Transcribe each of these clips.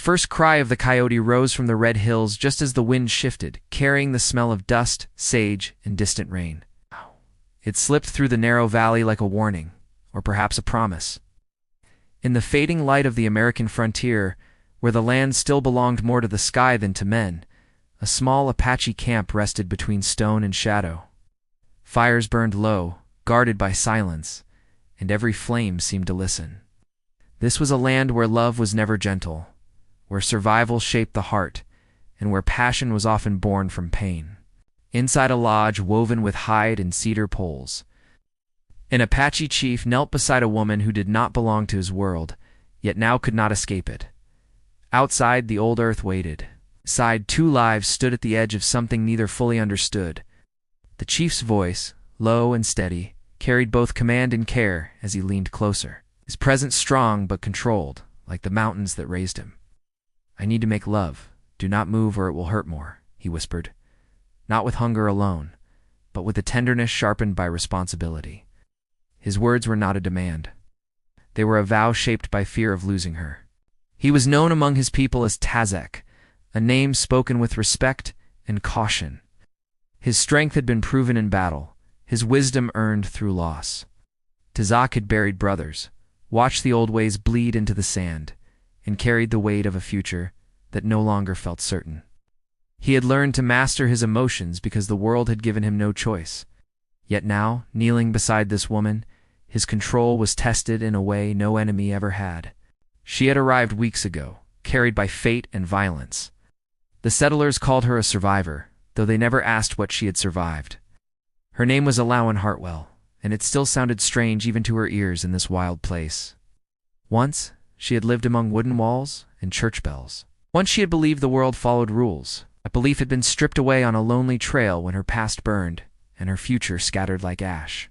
first cry of the coyote rose from the red hills just as the wind shifted, carrying the smell of dust, sage, and distant rain. It slipped through the narrow valley like a warning, or perhaps a promise. In the fading light of the American frontier, where the land still belonged more to the sky than to men, a small Apache camp rested between stone and shadow. Fires burned low, guarded by silence, and every flame seemed to listen. This was a land where love was never gentle, where survival shaped the heart, and where passion was often born from pain. Inside a lodge woven with hide and cedar poles, an Apache chief knelt beside a woman who did not belong to his world, yet now could not escape it. Outside, the old earth waited. Inside, two lives stood at the edge of something neither fully understood. The chief's voice, low and steady, carried both command and care as he leaned closer, his presence strong but controlled, like the mountains that raised him. "I need to make love. Do not move or it will hurt more," he whispered. Not with hunger alone, but with a tenderness sharpened by responsibility. His words were not a demand. They were a vow shaped by fear of losing her. He was known among his people as Tazek, a name spoken with respect and caution. His strength had been proven in battle, his wisdom earned through loss. Tazak had buried brothers, watched the old ways bleed into the sand, and carried the weight of a future that no longer felt certain. He had learned to master his emotions because the world had given him no choice. Yet now, kneeling beside this woman, his control was tested in a way no enemy ever had. She had arrived weeks ago, carried by fate and violence. The settlers called her a survivor, though they never asked what she had survived. Her name was Alawan Hartwell, and it still sounded strange even to her ears in this wild place. Once, she had lived among wooden walls and church bells. Once she had believed the world followed rules. That belief had been stripped away on a lonely trail when her past burned and her future scattered like ash.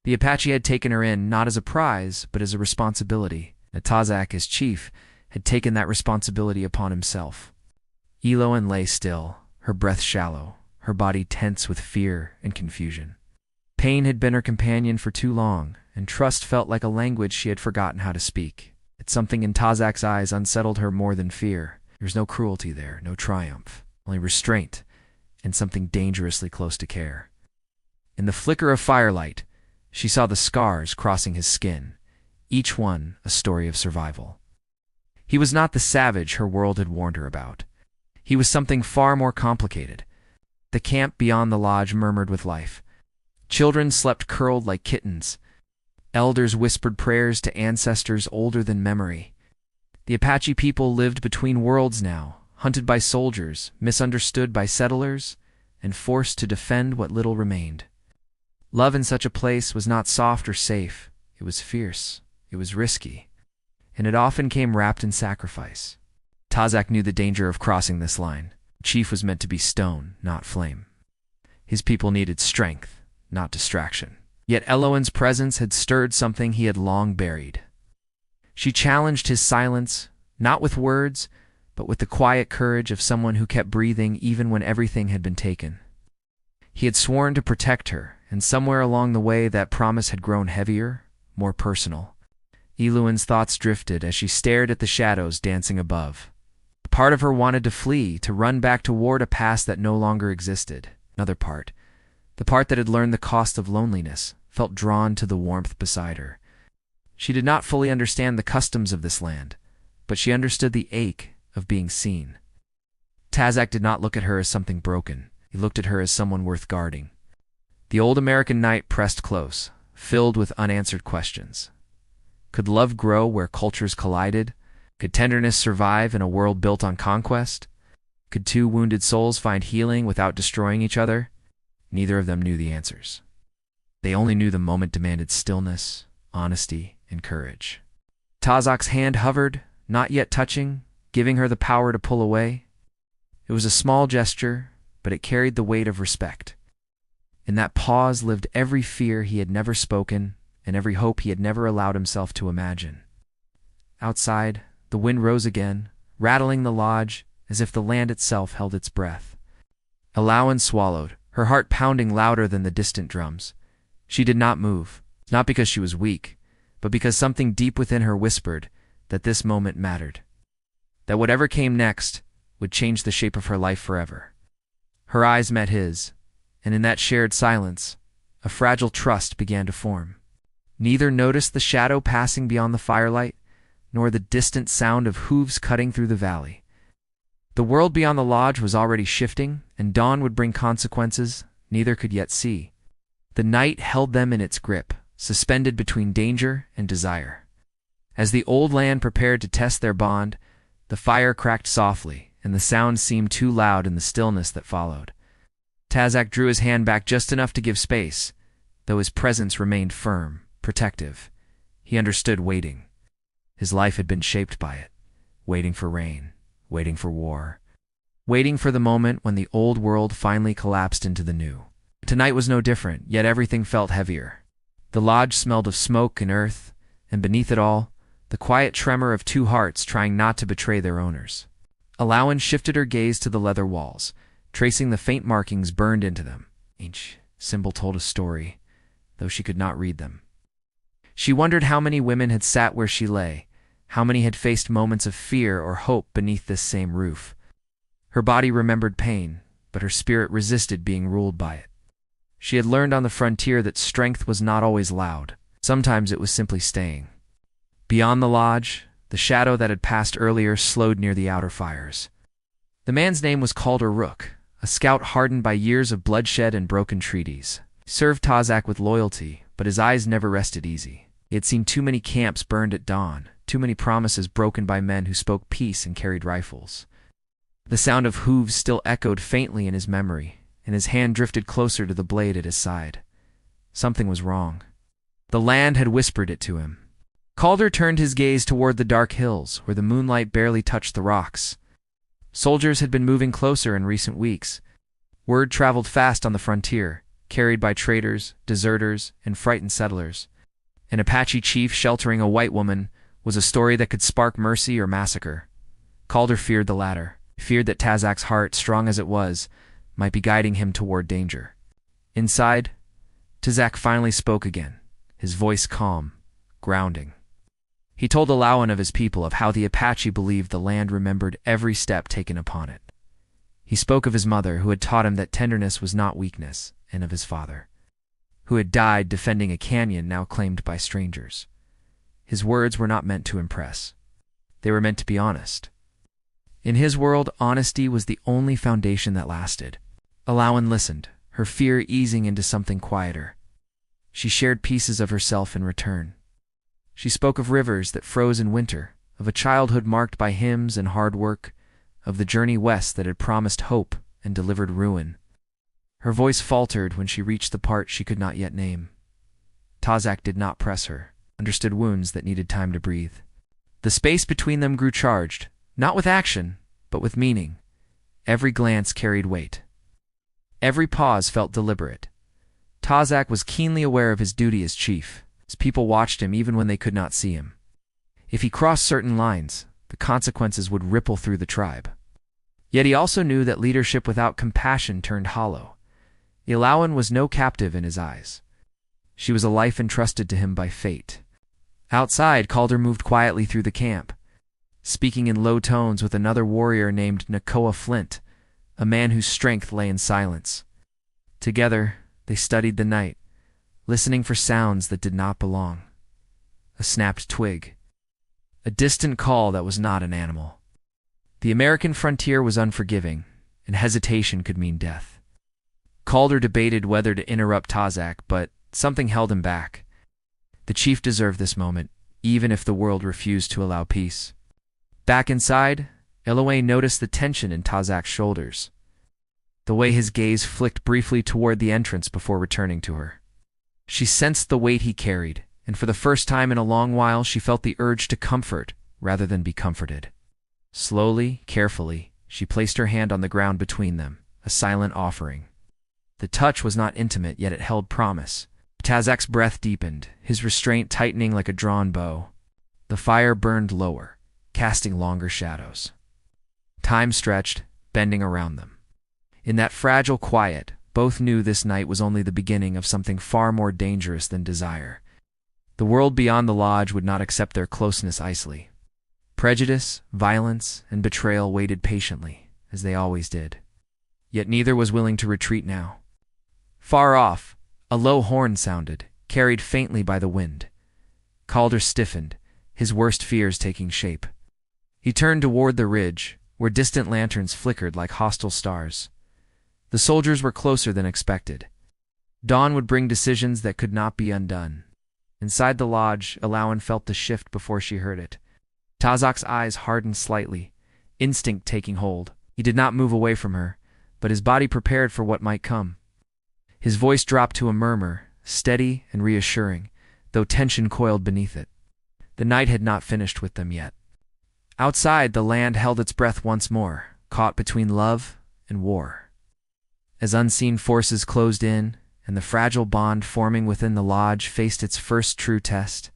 The Apache had taken her in not as a prize, but as a responsibility. Tazak, as chief, had taken that responsibility upon himself. Eloan lay still, her breath shallow, her body tense with fear and confusion. Pain had been her companion for too long, and trust felt like a language she had forgotten how to speak. Yet something in Tazak's eyes unsettled her more than fear. There was no cruelty there, no triumph, only restraint, and something dangerously close to care. In the flicker of firelight, she saw the scars crossing his skin, each one a story of survival. He was not the savage her world had warned her about. He was something far more complicated. The camp beyond the lodge murmured with life. Children slept curled like kittens. Elders whispered prayers to ancestors older than memory. The Apache people lived between worlds now, hunted by soldiers, misunderstood by settlers, and forced to defend what little remained. Love in such a place was not soft or safe. It was fierce. It was risky. And it often came wrapped in sacrifice. Tazak knew the danger of crossing this line. The chief was meant to be stone, not flame. His people needed strength, not distraction. Yet Eloan's presence had stirred something he had long buried. She challenged his silence, not with words, but with the quiet courage of someone who kept breathing even when everything had been taken. He had sworn to protect her, and somewhere along the way that promise had grown heavier, more personal. Eluan's thoughts drifted as she stared at the shadows dancing above. A part of her wanted to flee, to run back toward a past that no longer existed. Another part, the part that had learned the cost of loneliness, felt drawn to the warmth beside her. She did not fully understand the customs of this land, but she understood the ache of being seen. Tazak did not look at her as something broken. He looked at her as someone worth guarding. The old American night pressed close, filled with unanswered questions. Could love grow where cultures collided? Could tenderness survive in a world built on conquest? Could two wounded souls find healing without destroying each other? Neither of them knew the answers. They only knew the moment demanded stillness, honesty, and courage. Tazak's hand hovered, not yet touching, giving her the power to pull away. It was a small gesture, but it carried the weight of respect. In that pause lived every fear he had never spoken and every hope he had never allowed himself to imagine. Outside, the wind rose again, rattling the lodge as if the land itself held its breath. Alawan swallowed, her heart pounding louder than the distant drums. She did not move, not because she was weak, but because something deep within her whispered that this moment mattered. that whatever came next would change the shape of her life forever. Her eyes met his, and in that shared silence, a fragile trust began to form. Neither noticed the shadow passing beyond the firelight, nor the distant sound of hooves cutting through the valley. The world beyond the lodge was already shifting, and dawn would bring consequences neither could yet see. The night held them in its grip, suspended between danger and desire. As the old land prepared to test their bond, the fire cracked softly, and the sound seemed too loud in the stillness that followed. Tazak drew his hand back just enough to give space, though his presence remained firm, protective. He understood waiting. His life had been shaped by it, waiting for rain, waiting for war, waiting for the moment when the old world finally collapsed into the new. Tonight was no different, yet everything felt heavier. The lodge smelled of smoke and earth, and beneath it all, the quiet tremor of two hearts trying not to betray their owners. Alawan shifted her gaze to the leather walls, tracing the faint markings burned into them. Each symbol told a story, though she could not read them. She wondered how many women had sat where she lay, how many had faced moments of fear or hope beneath this same roof. Her body remembered pain, but her spirit resisted being ruled by it. She had learned on the frontier that strength was not always loud. Sometimes it was simply staying. Beyond the lodge, the shadow that had passed earlier slowed near the outer fires. The man's name was Calder Rook, a scout hardened by years of bloodshed and broken treaties. He served Tazak with loyalty, but his eyes never rested easy. He had seen too many camps burned at dawn, too many promises broken by men who spoke peace and carried rifles. The sound of hooves still echoed faintly in his memory, and his hand drifted closer to the blade at his side. Something was wrong. The land had whispered it to him. Calder turned his gaze toward the dark hills, where the moonlight barely touched the rocks. Soldiers had been moving closer in recent weeks. Word traveled fast on the frontier, carried by traders, deserters, and frightened settlers. An Apache chief sheltering a white woman was a story that could spark mercy or massacre. Calder feared the latter, feared that Tazak's heart, strong as it was, might be guiding him toward danger. Inside, Tazak finally spoke again, his voice calm, grounding. He told Alawan of his people, of how the Apache believed the land remembered every step taken upon it. He spoke of his mother, who had taught him that tenderness was not weakness, and of his father, who had died defending a canyon now claimed by strangers. His words were not meant to impress. They were meant to be honest. In his world, honesty was the only foundation that lasted. Alawan listened, her fear easing into something quieter. She shared pieces of herself in return. She spoke of rivers that froze in winter, of a childhood marked by hymns and hard work, of the journey west that had promised hope and delivered ruin. Her voice faltered when she reached the part she could not yet name. Tazak did not press her, understood wounds that needed time to breathe. The space between them grew charged, not with action, but with meaning. Every glance carried weight. Every pause felt deliberate. Tazak was keenly aware of his duty as chief. His people watched him even when they could not see him. If he crossed certain lines, the consequences would ripple through the tribe. Yet he also knew that leadership without compassion turned hollow. Alawan was no captive in his eyes. She was a life entrusted to him by fate. Outside, Calder moved quietly through the camp, speaking in low tones with another warrior named Nakoa Flint, a man whose strength lay in silence. Together, they studied the night, listening for sounds that did not belong. A snapped twig. A distant call that was not an animal. The American frontier was unforgiving, and hesitation could mean death. Calder debated whether to interrupt Tazak, but something held him back. The chief deserved this moment, even if the world refused to allow peace. Back inside, Eloane noticed the tension in Tazak's shoulders, the way his gaze flicked briefly toward the entrance before returning to her. She sensed the weight he carried, and for the first time in a long while she felt the urge to comfort rather than be comforted. Slowly, carefully, she placed her hand on the ground between them, a silent offering. The touch was not intimate, yet it held promise. Tazak's breath deepened, his restraint tightening like a drawn bow. The fire burned lower, casting longer shadows. Time stretched, bending around them. In that fragile quiet, both knew this night was only the beginning of something far more dangerous than desire. The world beyond the lodge would not accept their closeness icily. Prejudice, violence, and betrayal waited patiently, as they always did. Yet neither was willing to retreat now. Far off, a low horn sounded, carried faintly by the wind. Calder stiffened, his worst fears taking shape. He turned toward the ridge, where distant lanterns flickered like hostile stars. The soldiers were closer than expected. Dawn would bring decisions that could not be undone. Inside the lodge, Alawan felt the shift before she heard it. Tazak's eyes hardened slightly, instinct taking hold. He did not move away from her, but his body prepared for what might come. His voice dropped to a murmur, steady and reassuring, though tension coiled beneath it. The night had not finished with them yet. Outside, the land held its breath once more, caught between love and war. As unseen forces closed in, and the fragile bond forming within the lodge faced its first true test,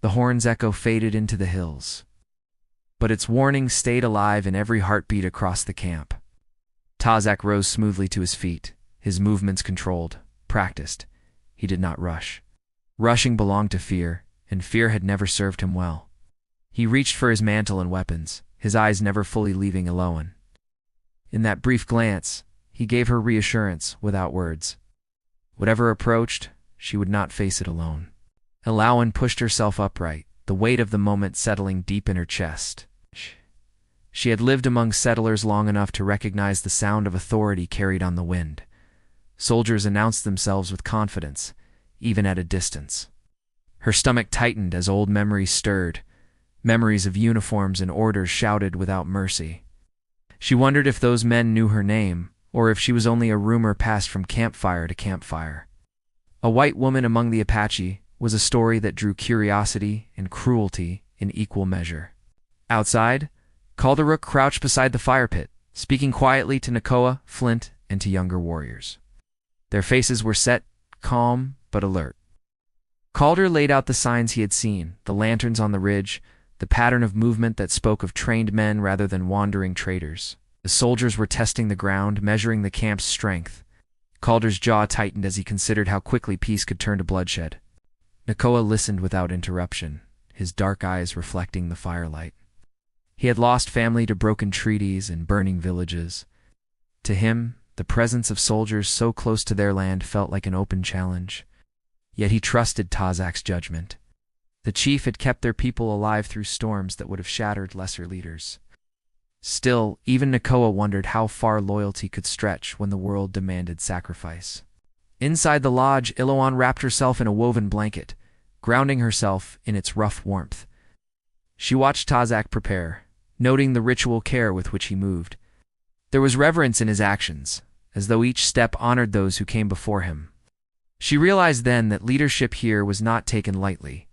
the horn's echo faded into the hills. But its warning stayed alive in every heartbeat across the camp. Tazak rose smoothly to his feet, his movements controlled, practiced. He did not rush. Rushing belonged to fear, and fear had never served him well. He reached for his mantle and weapons, his eyes never fully leaving Alawan. In that brief glance, he gave her reassurance without words. Whatever approached, she would not face it alone. Alawan pushed herself upright, the weight of the moment settling deep in her chest. She had lived among settlers long enough to recognize the sound of authority carried on the wind. Soldiers announced themselves with confidence, even at a distance. Her stomach tightened as old memories stirred, memories of uniforms and orders shouted without mercy. She wondered if those men knew her name, or if she was only a rumor passed from campfire to campfire. A white woman among the Apache was a story that drew curiosity and cruelty in equal measure. Outside, Calderuk crouched beside the fire pit, speaking quietly to Nakoa, Flint, and to younger warriors. Their faces were set, calm, but alert. Calder laid out the signs he had seen, the lanterns on the ridge, the pattern of movement that spoke of trained men rather than wandering traders. The soldiers were testing the ground, measuring the camp's strength. Calder's jaw tightened as he considered how quickly peace could turn to bloodshed. Nakoa listened without interruption, his dark eyes reflecting the firelight. He had lost family to broken treaties and burning villages. To him, the presence of soldiers so close to their land felt like an open challenge. Yet he trusted Tazak's judgment. The chief had kept their people alive through storms that would have shattered lesser leaders. Still, even Nakoa wondered how far loyalty could stretch when the world demanded sacrifice. Inside the lodge, Ilawan wrapped herself in a woven blanket, grounding herself in its rough warmth. She watched Tazak prepare, noting the ritual care with which he moved. There was reverence in his actions, as though each step honored those who came before him. She realized then that leadership here was not taken lightly.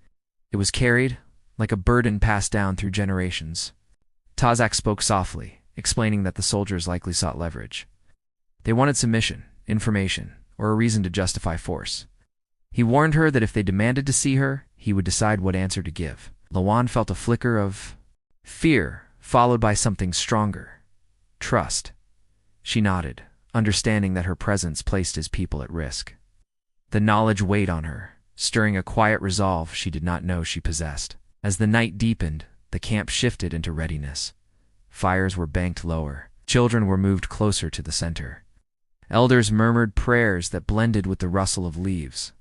It was carried, like a burden passed down through generations. Tazak spoke softly, explaining that the soldiers likely sought leverage. They wanted submission, information, or a reason to justify force. He warned her that if they demanded to see her, he would decide what answer to give. Lawan felt a flicker of fear, followed by something stronger. Trust. She nodded, understanding that her presence placed his people at risk. The knowledge weighed on her, stirring a quiet resolve she did not know she possessed. As the night deepened, the camp shifted into readiness. Fires were banked lower. Children were moved closer to the center. Elders murmured prayers that blended with the rustle of leaves.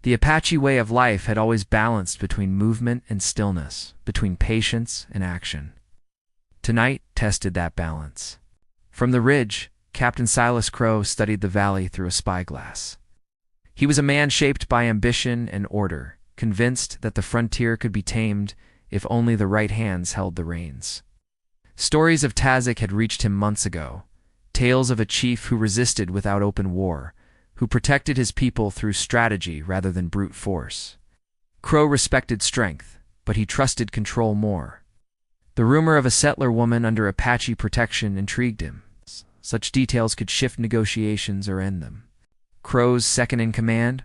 The Apache way of life had always balanced between movement and stillness, between patience and action. Tonight tested that balance. From the ridge, Captain Silas Crow studied the valley through a spyglass. He was a man shaped by ambition and order, convinced that the frontier could be tamed if only the right hands held the reins. Stories of Tazak had reached him months ago, tales of a chief who resisted without open war, who protected his people through strategy rather than brute force. Crow respected strength, but he trusted control more. The rumor of a settler woman under Apache protection intrigued him. Such details could shift negotiations or end them. Crow's second-in-command,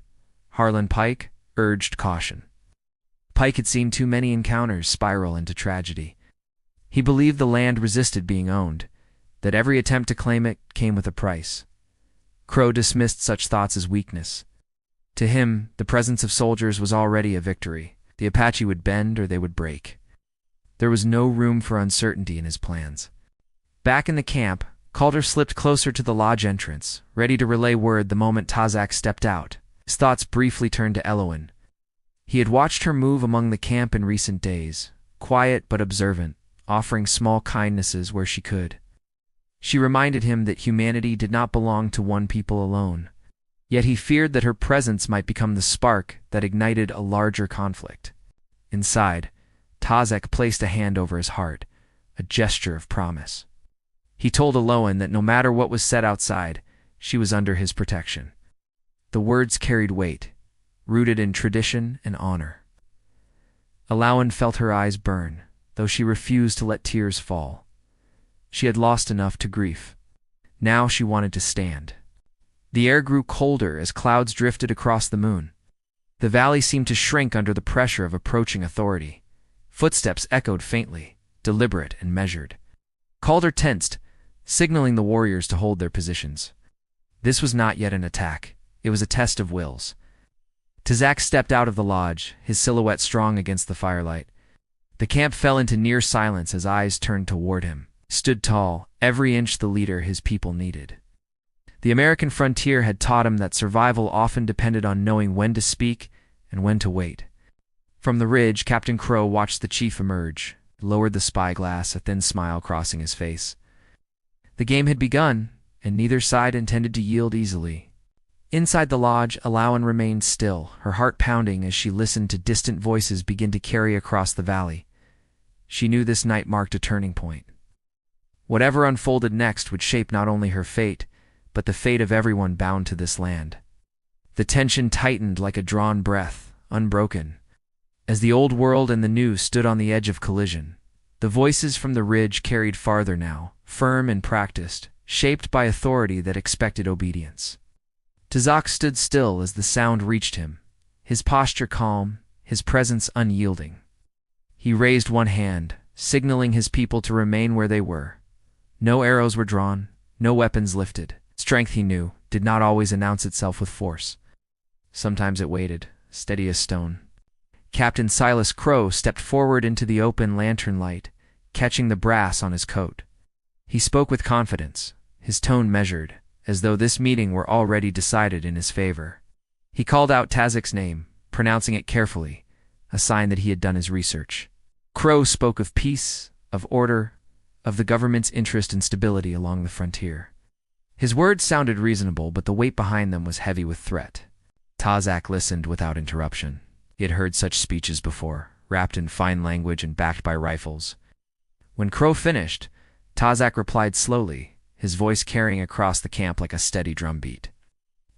Harlan Pike, urged caution. Pike had seen too many encounters spiral into tragedy. He believed the land resisted being owned, that every attempt to claim it came with a price. Crow dismissed such thoughts as weakness. To him, the presence of soldiers was already a victory. The Apache would bend or they would break. There was no room for uncertainty in his plans. Back in the camp, Calder slipped closer to the lodge entrance, ready to relay word the moment Tazak stepped out. His thoughts briefly turned to Eloin. He had watched her move among the camp in recent days, quiet but observant, offering small kindnesses where she could. She reminded him that humanity did not belong to one people alone, yet he feared that her presence might become the spark that ignited a larger conflict. Inside, Tazak placed a hand over his heart, a gesture of promise. He told Eloin that no matter what was said outside, she was under his protection. The words carried weight, rooted in tradition and honor. Eloin felt her eyes burn, though she refused to let tears fall. She had lost enough to grief. Now she wanted to stand. The air grew colder as clouds drifted across the moon. The valley seemed to shrink under the pressure of approaching authority. Footsteps echoed faintly, deliberate and measured. Calder tensed, signaling the warriors to hold their positions. This was not yet an attack. It was a test of wills. Tazak stepped out of the lodge, his silhouette strong against the firelight. The camp fell into near silence as eyes turned toward him. He stood tall, every inch the leader his people needed. The American frontier had taught him that survival often depended on knowing when to speak and when to wait. From the ridge, Captain Crow watched the chief emerge, lowered the spyglass, a thin smile crossing his face. The game had begun, and neither side intended to yield easily. Inside the lodge, Eloin remained still, her heart pounding as she listened to distant voices begin to carry across the valley. She knew this night marked a turning point. Whatever unfolded next would shape not only her fate, but the fate of everyone bound to this land. The tension tightened like a drawn breath, unbroken. As the old world and the new stood on the edge of collision, the voices from the ridge carried farther now, firm and practiced, shaped by authority that expected obedience. Tazak stood still as the sound reached him, his posture calm, his presence unyielding. He raised one hand, signaling his people to remain where they were. No arrows were drawn, no weapons lifted. Strength, he knew, did not always announce itself with force. Sometimes it waited, steady as stone. Captain Silas Crow stepped forward into the open lantern light, catching the brass on his coat. He spoke with confidence, his tone measured, as though this meeting were already decided in his favor. He called out Tazak's name, pronouncing it carefully, a sign that he had done his research. Crow spoke of peace, of order, of the government's interest in stability along the frontier. His words sounded reasonable, but the weight behind them was heavy with threat. Tazak listened without interruption. He had heard such speeches before, wrapped in fine language and backed by rifles. When Crow finished, Tazak replied slowly, his voice carrying across the camp like a steady drumbeat.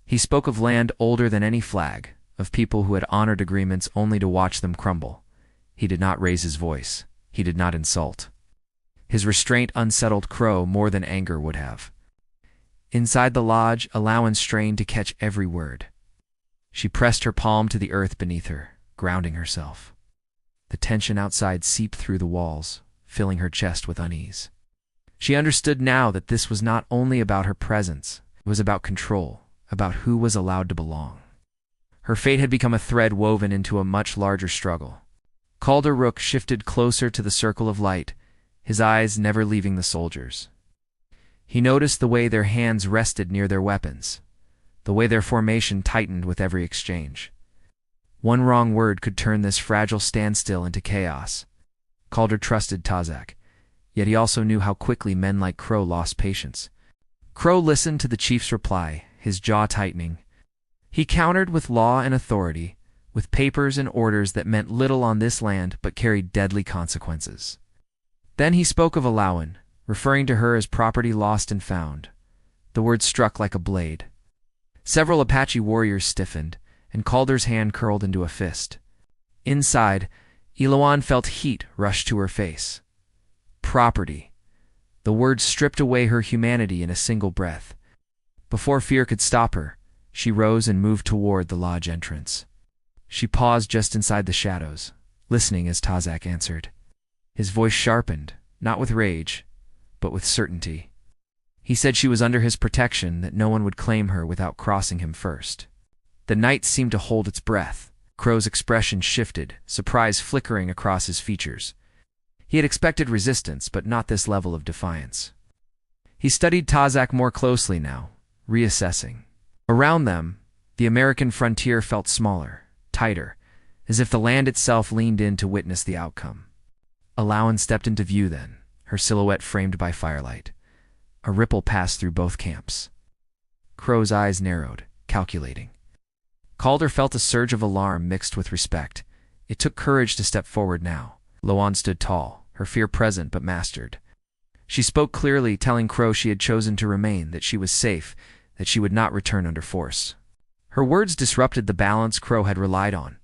He spoke of land older than any flag, of people who had honored agreements only to watch them crumble. He did not raise his voice. He did not insult. His restraint unsettled Crow more than anger would have. Inside the lodge, Eloin strained to catch every word. She pressed her palm to the earth beneath her, grounding herself. The tension outside seeped through the walls, filling her chest with unease. She understood now that this was not only about her presence, it was about control, about who was allowed to belong. Her fate had become a thread woven into a much larger struggle. Calder Rook shifted closer to the circle of light, his eyes never leaving the soldiers. He noticed the way their hands rested near their weapons, the way their formation tightened with every exchange. One wrong word could turn this fragile standstill into chaos. Calder trusted Tazak, yet he also knew how quickly men like Crow lost patience. Crow listened to the chief's reply, his jaw tightening. He countered with law and authority, with papers and orders that meant little on this land but carried deadly consequences. Then he spoke of Eloin, referring to her as property lost and found. The word struck like a blade. Several Apache warriors stiffened, and Calder's hand curled into a fist. Inside, Eloin felt heat rush to her face. Property. The word stripped away her humanity in a single breath. Before fear could stop her, she rose and moved toward the lodge entrance. She paused just inside the shadows, listening as Tazak answered. His voice sharpened, not with rage, but with certainty. He said she was under his protection, that no one would claim her without crossing him first. The night seemed to hold its breath. Crow's expression shifted, surprise flickering across his features. He had expected resistance, but not this level of defiance. He studied Tazak more closely now, reassessing. Around them, the American frontier felt smaller, tighter, as if the land itself leaned in to witness the outcome. Alawan stepped into view then, her silhouette framed by firelight. A ripple passed through both camps. Crow's eyes narrowed, calculating. Calder felt a surge of alarm mixed with respect. It took courage to step forward now. Lawan stood tall, her fear present but mastered. She spoke clearly, telling Crow she had chosen to remain, that she was safe, that she would not return under force. Her words disrupted the balance Crow had relied on.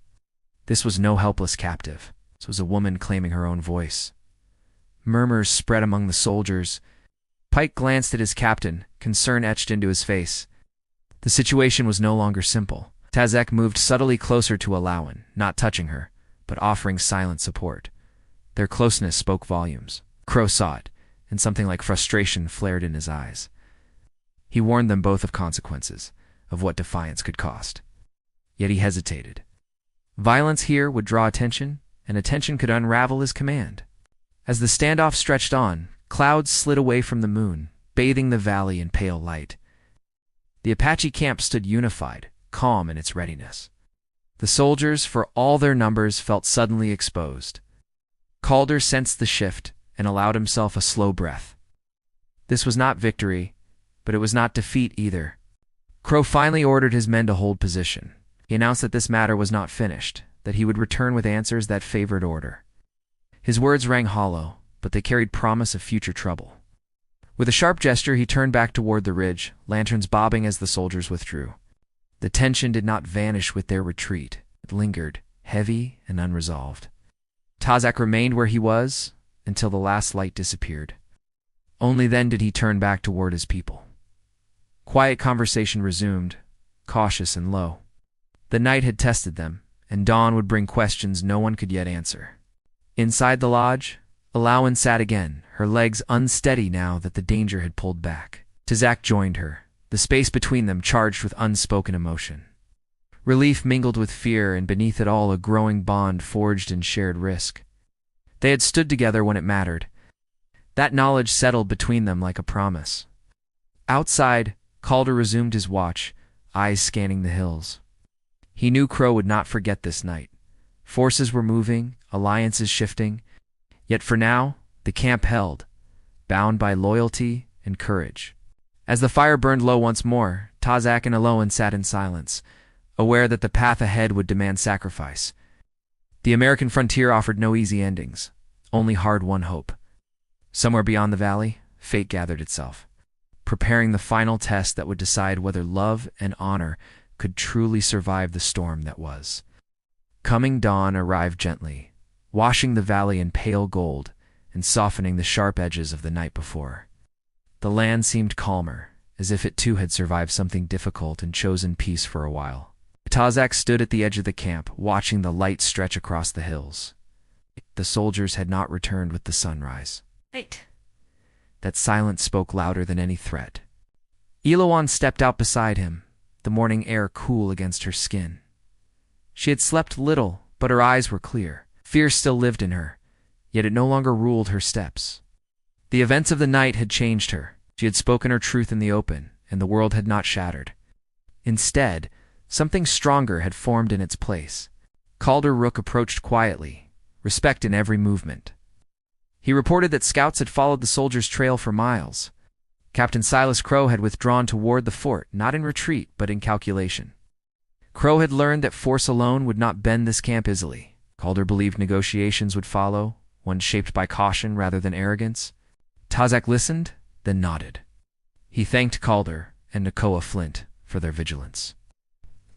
This was no helpless captive. This was a woman claiming her own voice. Murmurs spread among the soldiers. Pike glanced at his captain, concern etched into his face. The situation was no longer simple. Tazak moved subtly closer to Alawan, not touching her, but offering silent support. Their closeness spoke volumes. Crow saw it, and something like frustration flared in his eyes. He warned them both of consequences, of what defiance could cost. Yet he hesitated. Violence here would draw attention, and attention could unravel his command. As the standoff stretched on, clouds slid away from the moon, bathing the valley in pale light. The Apache camp stood unified, calm in its readiness. The soldiers, for all their numbers, felt suddenly exposed. Calder sensed the shift and allowed himself a slow breath. This was not victory, but it was not defeat either. Crow finally ordered his men to hold position. He announced that this matter was not finished, that he would return with answers that favored order. His words rang hollow, but they carried promise of future trouble. With a sharp gesture, he turned back toward the ridge, lanterns bobbing as the soldiers withdrew. The tension did not vanish with their retreat. It lingered, heavy and unresolved. Tazak remained where he was until the last light disappeared. Only then did he turn back toward his people. Quiet conversation resumed, cautious and low. The night had tested them, and dawn would bring questions no one could yet answer. Inside the lodge, Alawan sat again, her legs unsteady now that the danger had pulled back. Tazak joined her, the space between them charged with unspoken emotion. Relief mingled with fear, and beneath it all a growing bond forged in shared risk. They had stood together when it mattered. That knowledge settled between them like a promise. Outside, Calder resumed his watch, eyes scanning the hills. He knew Crow would not forget this night. Forces were moving, alliances shifting, yet for now, the camp held, bound by loyalty and courage. As the fire burned low once more, Tazak and Alawan sat in silence, aware that the path ahead would demand sacrifice. The American frontier offered no easy endings, only hard-won hope. Somewhere beyond the valley, fate gathered itself, preparing the final test that would decide whether love and honor could truly survive the storm that was. Coming dawn arrived gently, washing the valley in pale gold and softening the sharp edges of the night before. The land seemed calmer, as if it too had survived something difficult and chosen peace for a while. Tazak stood at the edge of the camp, watching the light stretch across the hills. The soldiers had not returned with the sunrise. Wait. That silence spoke louder than any threat. Alawan stepped out beside him, the morning air cool against her skin. She had slept little, but her eyes were clear. Fear still lived in her, yet it no longer ruled her steps. The events of the night had changed her. She had spoken her truth in the open, and the world had not shattered. Instead, something stronger had formed in its place. Calder Rook approached quietly, respect in every movement. He reported that scouts had followed the soldiers' trail for miles. Captain Silas Crow had withdrawn toward the fort, not in retreat, but in calculation. Crow had learned that force alone would not bend this camp easily. Calder believed negotiations would follow, one shaped by caution rather than arrogance. Tazak listened, then nodded. He thanked Calder and Nakoa Flint for their vigilance.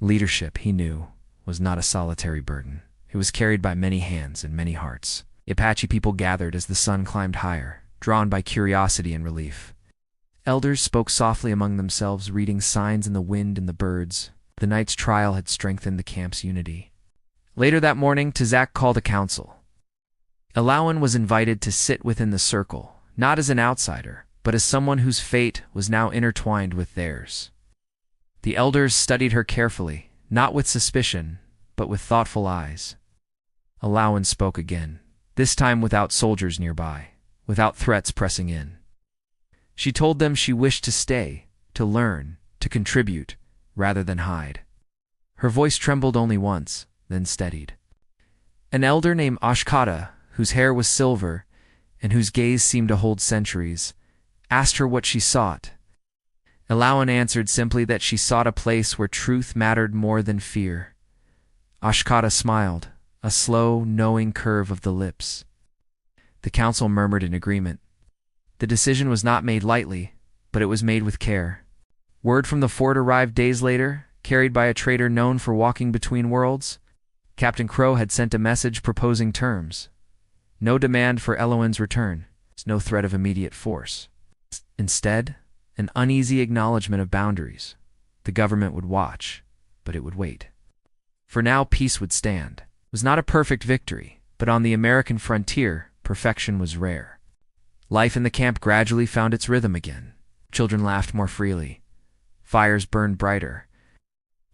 Leadership, he knew, was not a solitary burden. It was carried by many hands and many hearts. The Apache people gathered as the sun climbed higher, drawn by curiosity and relief. Elders spoke softly among themselves, reading signs in the wind and the birds. The night's trial had strengthened the camp's unity. Later that morning, Tazak called a council. Alawan was invited to sit within the circle, not as an outsider, but as someone whose fate was now intertwined with theirs. The elders studied her carefully, not with suspicion, but with thoughtful eyes. Alawan spoke again, this time without soldiers nearby, without threats pressing in. She told them she wished to stay, to learn, to contribute, rather than hide. Her voice trembled only once, then steadied. An elder named Ashkata, whose hair was silver and whose gaze seemed to hold centuries, asked her what she sought. Alawan answered simply that she sought a place where truth mattered more than fear. Ashkata smiled, a slow, knowing curve of the lips. The council murmured in agreement. The decision was not made lightly, but it was made with care. Word from the fort arrived days later, carried by a trader known for walking between worlds. Captain Crow had sent a message proposing terms. No demand for Eloan's return, no threat of immediate force. Instead, an uneasy acknowledgement of boundaries. The government would watch, but it would wait. For now, peace would stand. It was not a perfect victory, but on the American frontier, perfection was rare. Life in the camp gradually found its rhythm again. Children laughed more freely. Fires burned brighter.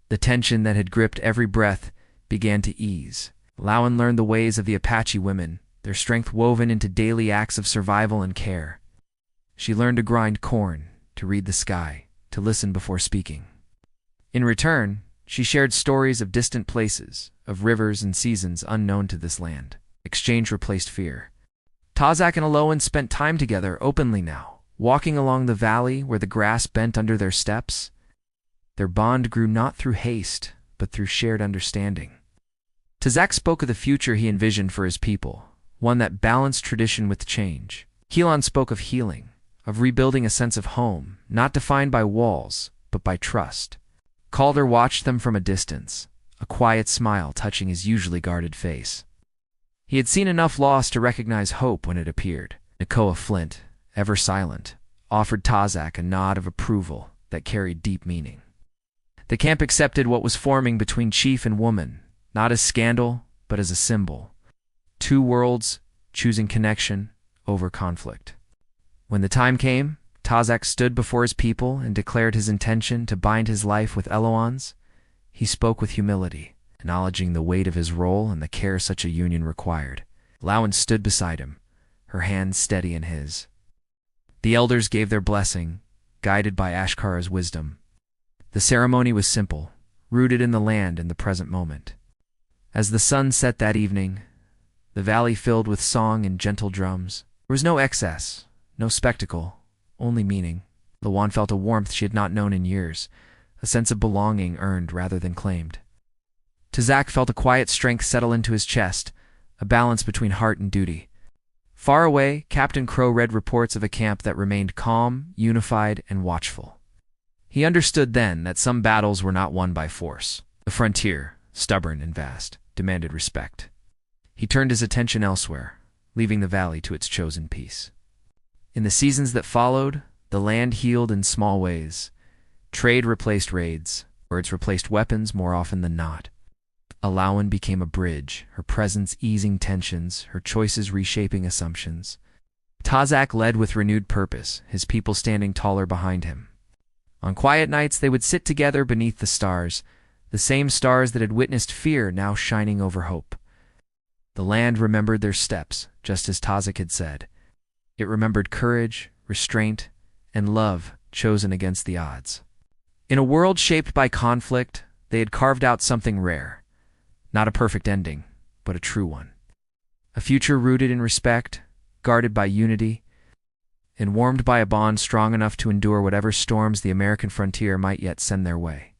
The tension that had gripped every breath began to ease. Alawan learned the ways of the Apache women, their strength woven into daily acts of survival and care. She learned to grind corn, to read the sky, to listen before speaking. In return, she shared stories of distant places, of rivers and seasons unknown to this land. Exchange replaced fear. Tazak and Alawan spent time together openly now, walking along the valley where the grass bent under their steps. Their bond grew not through haste, but through shared understanding. Tazak spoke of the future he envisioned for his people, one that balanced tradition with change. Helan spoke of healing, of rebuilding a sense of home, not defined by walls, but by trust. Calder watched them from a distance, a quiet smile touching his usually guarded face. He had seen enough loss to recognize hope when it appeared. Nakoa Flint, ever silent, offered Tazak a nod of approval that carried deep meaning. The camp accepted what was forming between chief and woman, not as scandal, but as a symbol. Two worlds choosing connection over conflict. When the time came, Tazak stood before his people and declared his intention to bind his life with Eloan's. He spoke with humility, acknowledging the weight of his role and the care such a union required. Alawan stood beside him, her hand steady in his. The elders gave their blessing, guided by Ashkara's wisdom. The ceremony was simple, rooted in the land and the present moment. As the sun set that evening, the valley filled with song and gentle drums. There was no excess, no spectacle, only meaning. Alawan felt a warmth she had not known in years, a sense of belonging earned rather than claimed. Tazak felt a quiet strength settle into his chest, a balance between heart and duty. Far away, Captain Crow read reports of a camp that remained calm, unified, and watchful. He understood then that some battles were not won by force. The frontier, stubborn and vast, demanded respect. He turned his attention elsewhere, leaving the valley to its chosen peace. In the seasons that followed, the land healed in small ways. Trade replaced raids, words replaced weapons more often than not. Alawan became a bridge, her presence easing tensions, her choices reshaping assumptions. Tazak led with renewed purpose, his people standing taller behind him. On quiet nights they would sit together beneath the stars, the same stars that had witnessed fear now shining over hope. The land remembered their steps, just as Tazak had said. It remembered courage, restraint, and love chosen against the odds. In a world shaped by conflict, they had carved out something rare. Not a perfect ending, but a true one. A future rooted in respect, guarded by unity, and warmed by a bond strong enough to endure whatever storms the American frontier might yet send their way.